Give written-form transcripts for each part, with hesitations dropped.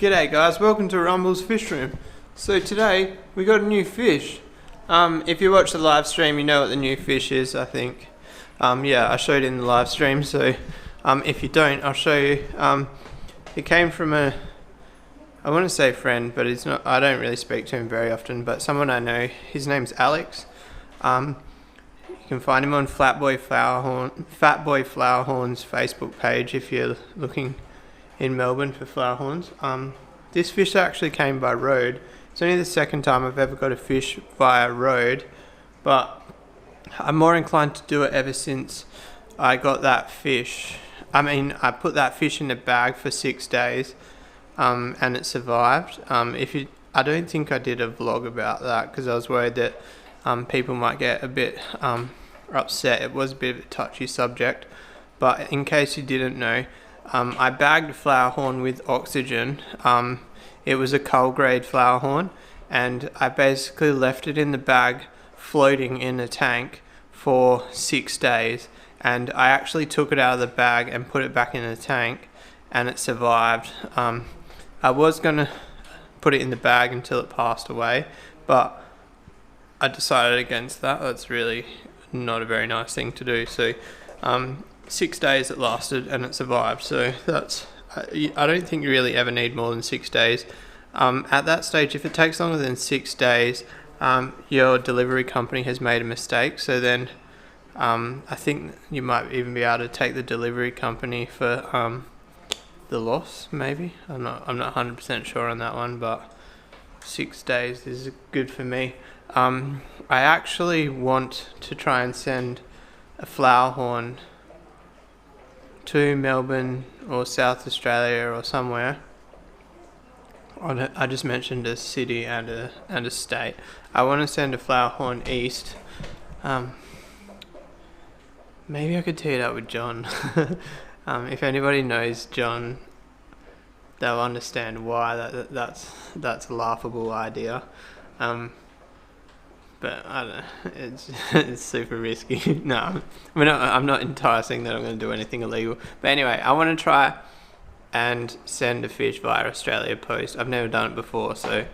G'day guys, welcome to Rumble's Fish Room. So today we got a new fish. If you watch the live stream, you know what the new fish is, I think. Yeah, I showed it in the live stream, so if you don't, I'll show you. It came from I want to say friend, but it's not. I don't really speak to him very often, but someone I know. His name's Alex. You can find him on Fatboy Flowerhorn's Facebook page if you're looking in Melbourne for flowerhorns. This fish actually came by road. It's only the second time I've ever got a fish via road, but I'm more inclined to do it ever since I got that fish. I put that fish in a bag for 6 days, and it survived. I don't think I did a vlog about that because I was worried that people might get a bit upset. It was a bit of a touchy subject, but in case you didn't know, I bagged a flowerhorn with oxygen. It was a cull grade flowerhorn, and I basically left it in the bag floating in a tank for 6 days, and I actually took it out of the bag and put it back in the tank, and it survived. I was gonna put it in the bag until it passed away, but I decided against that. That's really not a very nice thing to do. So 6 days it lasted and it survived, so that's I don't think you really ever need more than 6 days. At that stage, if it takes longer than 6 days, your delivery company has made a mistake, so then I think you might even be able to take the delivery company for the loss, maybe. I'm not 100% sure on that one, but 6 days is good for me. I actually want to try and send a flowerhorn to Melbourne or South Australia or somewhere. I just mentioned a city and a state. I want to send a flowerhorn east. Maybe I could tee it up with John. If anybody knows John, they'll understand why that's a laughable idea. But I don't know, it's super risky. No, I'm not enticing that I'm going to do anything illegal. But anyway, I want to try and send a fish via Australia Post. I've never done it before, so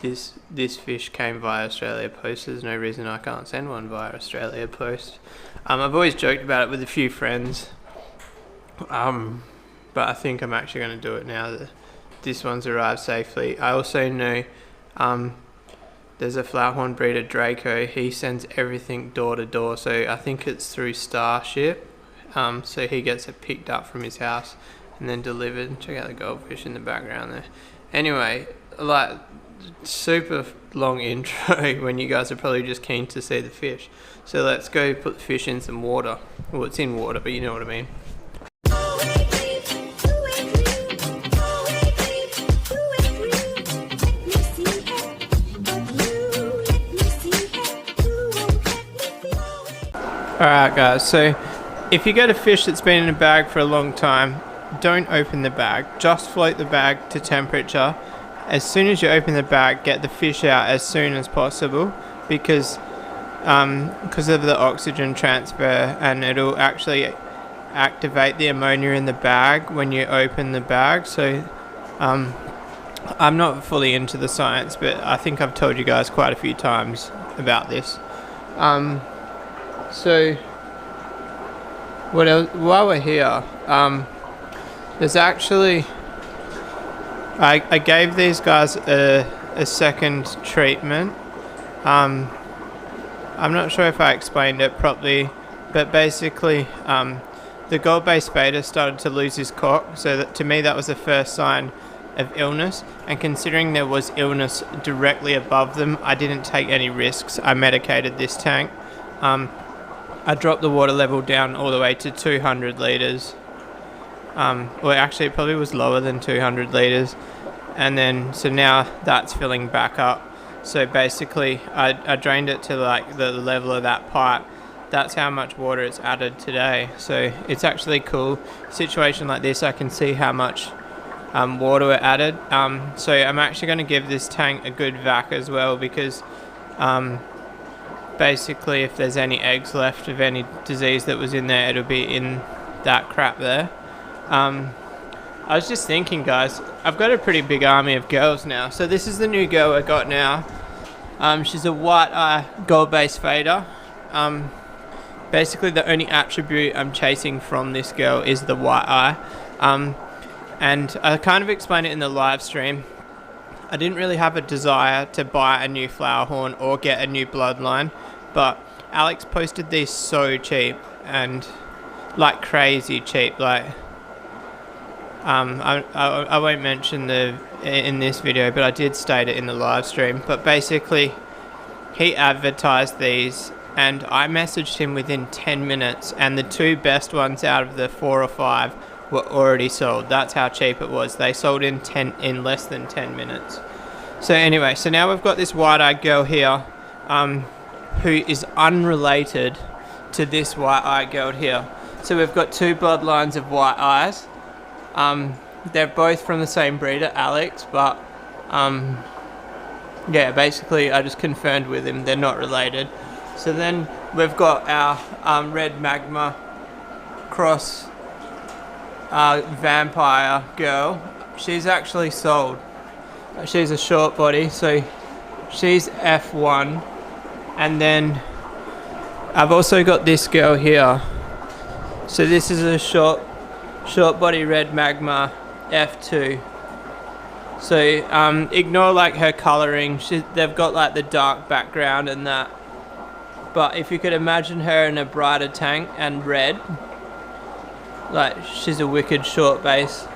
this fish came via Australia Post. There's no reason I can't send one via Australia Post. I've always joked about it with a few friends, but I think I'm actually going to do it now that this one's arrived safely. I also know there's a flowerhorn breeder, Draco. He sends everything door to door, so I think it's through Starship. So he gets it picked up from his house and then delivered. Check out the goldfish in the background there. Anyway, like, super long intro when you guys are probably just keen to see the fish. So let's go put the fish in some water. Well, it's in water, but you know what I mean. Alright guys, so if you get a fish that's been in a bag for a long time, don't open the bag. Just float the bag to temperature. As soon as you open the bag, get the fish out as soon as possible, because of the oxygen transfer, and it'll actually activate the ammonia in the bag when you open the bag. So I'm not fully into the science, but I think I've told you guys quite a few times about this. So what else? While we're here, there's actually I gave these guys a second treatment. I'm not sure if I explained it properly, but basically the gold-based beta started to lose his cock, so that, to me, that was the first sign of illness, and considering there was illness directly above them, I didn't take any risks. I medicated this tank. I dropped the water level down all the way to 200 litres. Well, actually it probably was lower than 200 litres. And then, so now that's filling back up. So basically I drained it to like the level of that pipe. That's how much water it's added today. So it's actually cool. Situation like this, I can see how much water it added. So I'm actually going to give this tank a good vac as well, because basically if there's any eggs left of any disease that was in there, it'll be in that crap there. I was just thinking, guys, I've got a pretty big army of girls now. So this is the new girl I got now. She's a white eye gold-based fader. Basically the only attribute I'm chasing from this girl is the white eye. And I kind of explained it in the live stream. I didn't really have a desire to buy a new flower horn or get a new bloodline, but Alex posted these so cheap, and like crazy cheap. Like I won't mention in this video, but I did state it in the live stream. But basically he advertised these and I messaged him within 10 minutes, and the 2 best ones out of the 4 or 5 were already sold. That's how cheap it was. They sold in less than 10 minutes. So anyway, so now we've got this white-eyed girl here, who is unrelated to this white-eyed girl here. So we've got 2 bloodlines of white eyes. They're both from the same breeder, Alex, but yeah, basically I just confirmed with him they're not related. So then we've got our red magma cross vampire girl. She's actually sold. She's a short body, so she's F1. And then I've also got this girl here. So this is a short body red magma F2. So ignore like her colouring. They've got like the dark background and that. But if you could imagine her in a brighter tank and red, like she's a wicked short base.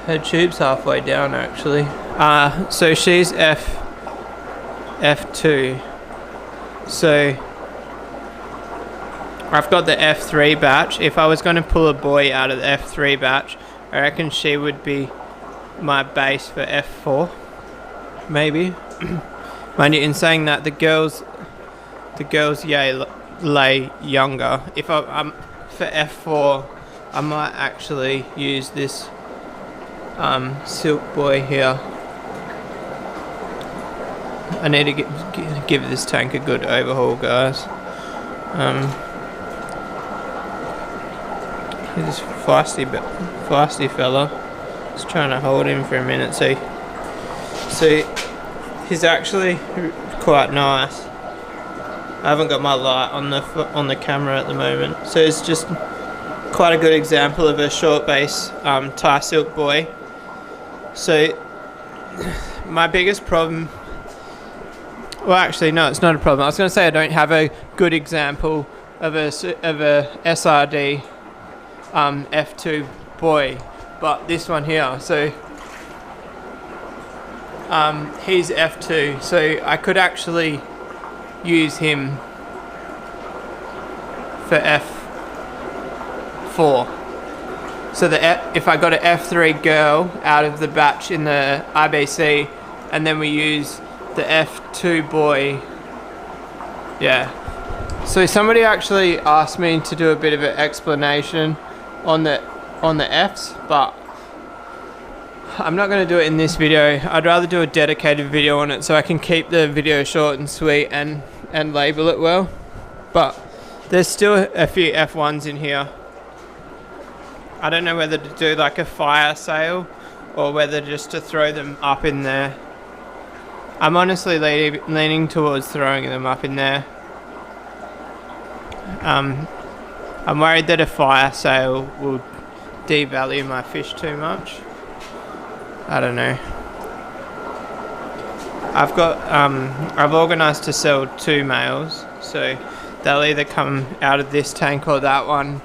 Her tube's halfway down actually. So she's F2. So I've got the F3 batch. If I was going to pull a boy out of the F3 batch, I reckon she would be my base for F4, maybe. Mind you, in saying that, the girls lay younger. If I'm for F4, I might actually use this silk boy here. I need to give this tank a good overhaul, guys. He's a feisty fella. Just trying to hold him for a minute. So he's actually quite nice. I haven't got my light on the camera at the moment, so it's just quite a good example of a short base Thai silk boy. So my biggest problem, well actually no, it's not a problem. I was going to say I don't have a good example of a SRD F2 boy, but this one here. So he's F2, so I could actually use him for F4. So if I got an F3 girl out of the batch in the IBC, and then we use the F2 boy, yeah. So somebody actually asked me to do a bit of an explanation on the Fs, but I'm not going to do it in this video. I'd rather do a dedicated video on it so I can keep the video short and sweet and label it well. But there's still a few F1s in here. I don't know whether to do like a fire sale or whether just to throw them up in there. I'm honestly leaning towards throwing them up in there. I'm worried that a fire sale will devalue my fish too much. I don't know. I've organised to sell 2 males, so they'll either come out of this tank or that one.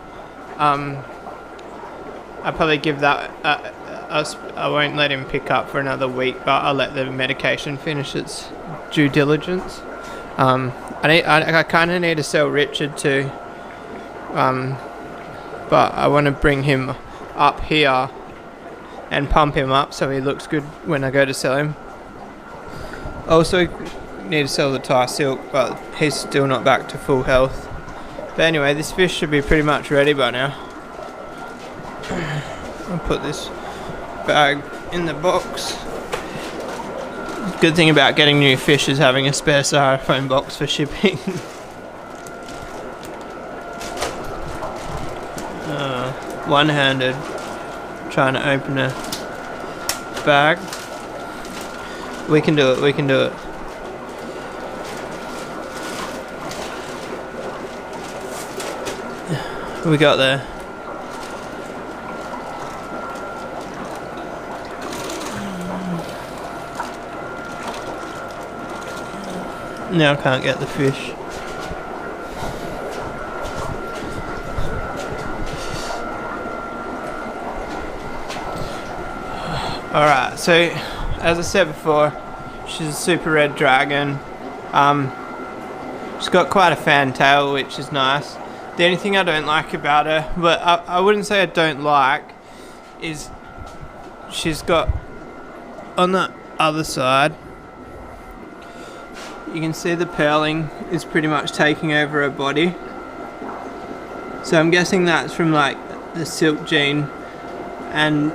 I'll probably give that. I won't let him pick up for another week, but I'll let the medication finish its due diligence. I kind of need to sell Richard too, but I want to bring him up here and pump him up so he looks good when I go to sell him. Also need to sell the Thai silk, but he's still not back to full health. But anyway, this fish should be pretty much ready by now. I'll put this bag in the box. Good thing about getting new fish is having a spare styrofoam box for shipping. one-handed trying to open a bag. We can do it, we can do it. We got there. Now I can't get the fish. Alright, so as I said before, she's a super red dragon. She's got quite a fan tail, which is nice. The only thing I don't like about her, but I wouldn't say I don't like, is she's got, on the other side, you can see the pearling is pretty much taking over her body. So I'm guessing that's from like the silk gene. And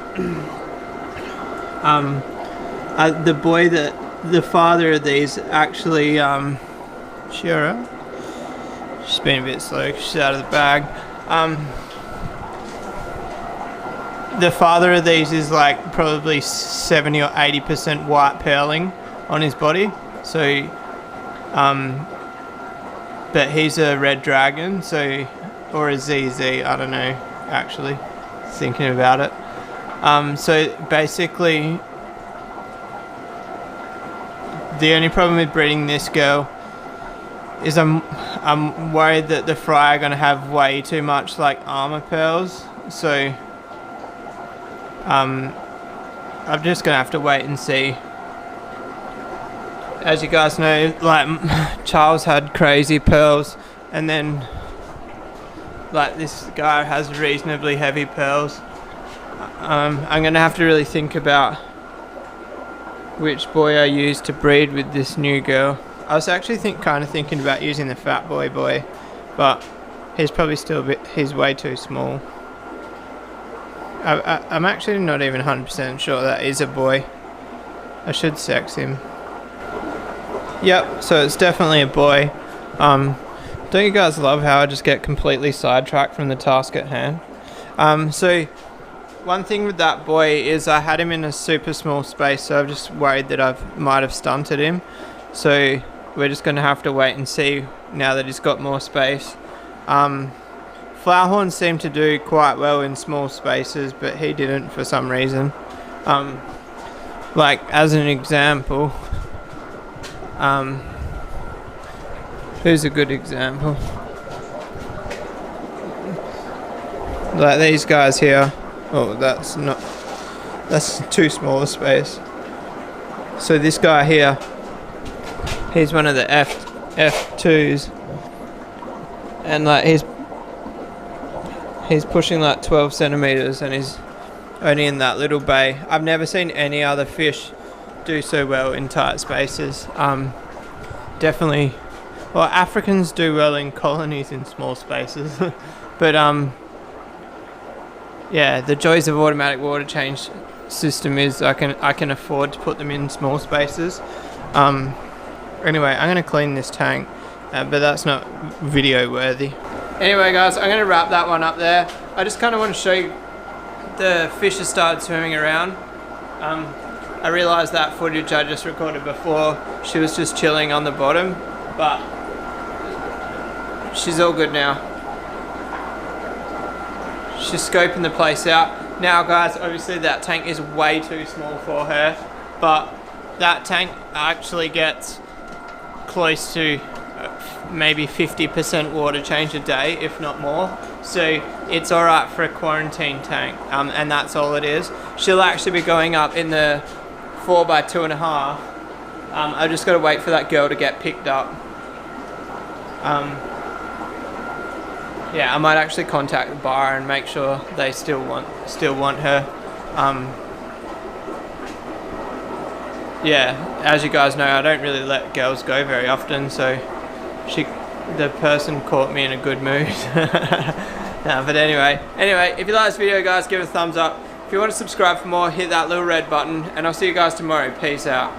the boy that, the father of these actually, she alright? She's been a bit slow 'cause she's out of the bag. The father of these is like probably 70 or 80% white pearling on his body. So, but he's a red dragon, so, or a ZZ, I don't know, actually, thinking about it. So basically, the only problem with breeding this girl is I'm worried that the fry are going to have way too much like armor pearls, so I'm just going to have to wait and see. As you guys know, like Charles had crazy pearls, and then like this guy has reasonably heavy pearls. I'm going to have to really think about which boy I use to breed with this new girl. I was actually kind of thinking about using the fat boy, but he's probably still a bit, he's way too small. I'm actually not even 100% sure that is a boy. I should sex him. Yep, so it's definitely a boy. Don't you guys love how I just get completely sidetracked from the task at hand? So one thing with that boy is I had him in a super small space, so I'm just worried that I might have stunted him. So we're just going to have to wait and see now that he's got more space. Flowerhorns seem to do quite well in small spaces, but he didn't for some reason. Like as an example, who's a good example? Like these guys here. Oh, that's too small a space. So this guy here, he's one of the F2s, and like he's pushing like 12 centimeters, and he's only in that little bay. I've never seen any other fish do so well in tight spaces. Definitely, well, Africans do well in colonies in small spaces, but yeah, the joys of automatic water change system is I can afford to put them in small spaces. Anyway, I'm going to clean this tank, but that's not video worthy. Anyway guys, I'm going to wrap that one up there. I just kind of want to show you the fish have started swimming around. I realised that footage I just recorded before, she was just chilling on the bottom, but she's all good now. She's scoping the place out. Now guys, obviously that tank is way too small for her, but that tank actually gets close to maybe 50% water change a day, if not more. So it's alright for a quarantine tank, and that's all it is. She'll actually be going up in the 4x2.5. I've just got to wait for that girl to get picked up. Yeah, I might actually contact the bar and make sure they still want her. Yeah, as you guys know, I don't really let girls go very often, so the person caught me in a good mood. No, but anyway, if you like this video guys, give it a thumbs up. If you want to subscribe for more, hit that little red button, and I'll see you guys tomorrow. Peace out.